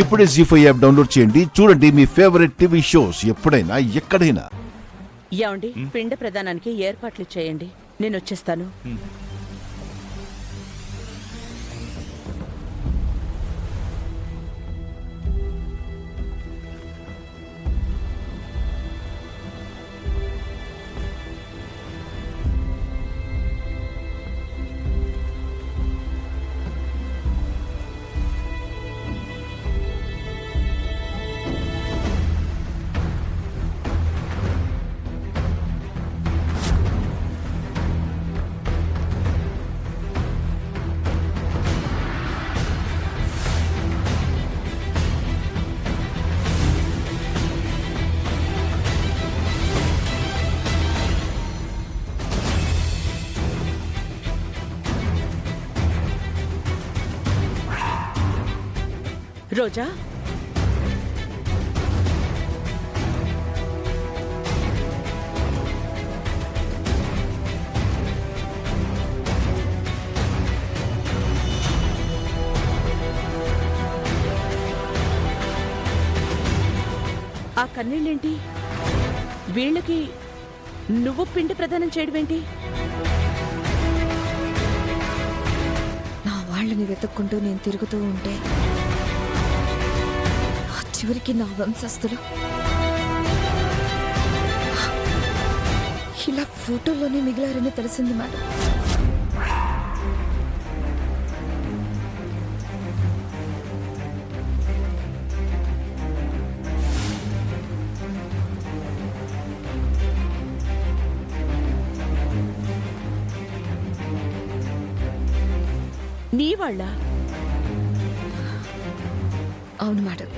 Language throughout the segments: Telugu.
ఇప్పుడే జీ5 యాప్ డౌన్లోడ్ చేయండి. చూడండి మీ ఫేవరెట్ టీవీ షోస్ ఎప్పుడైనా ఎక్కడైనా. ఏమండి, పిండ ప్రదానానికి ఏర్పాట్లు చేయండి, నేను వచ్చేస్తాను. రోజా, ఆ కన్నీళ్ళేంటి? వీళ్ళకి నువ్వు పిండి ప్రదానం చేయడమేంటి? నా వాళ్ళని వెతుక్కుంటూ నేను తిరుగుతూ ఉంటే చివరికి నా వంశస్థులు ఇలా ఫోటోలోనే మిగిలారని తెలిసింది మేడం. నీ వాళ్ళ? అవును మేడం,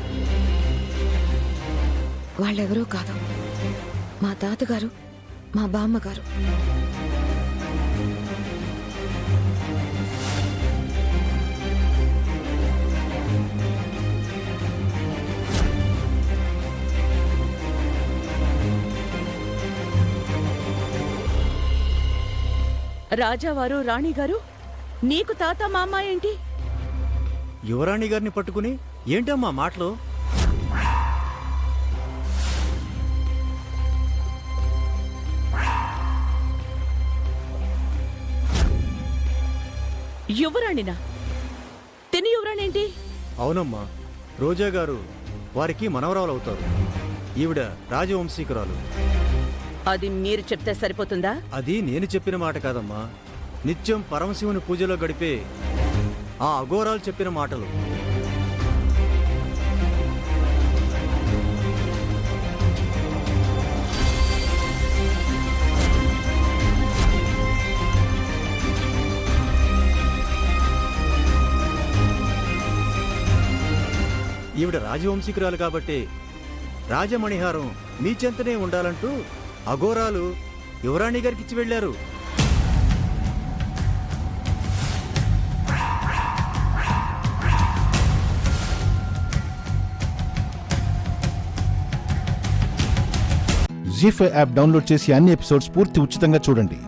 వాళ్ళెవరో కాదు, మా తాతగారు, మా బామ్మగారు. రాజావారు, రాణిగారు, నీకు తాత మామ ఏంటి? యువరాణి గారిని పట్టుకుని ఏంటమ్మా మాటలు? యువరాణినా? తిని యువరాణేంటి? అవునమ్మా, రోజా గారు వారికి మనవరాలు అవుతారు. ఈవిడ రాజవంశీకురాలు. అది మీరు చెప్తే సరిపోతుందా? అది నేను చెప్పిన మాట కాదమ్మా, నిత్యం పరమశివుని పూజలో గడిపే ఆ అఘోరాలు చెప్పిన మాటలు. ఈవిడ రాజవంశీకురాలు కాబట్టి రాజమణిహారం మీ చెంతనే ఉండాలంటూ అఘోరాలు యువరాణి గారికి ఇచ్చి వెళ్లారు. జీ5 యాప్ డౌన్లోడ్ చేసి అన్ని ఎపిసోడ్స్ పూర్తి ఉచితంగా చూడండి.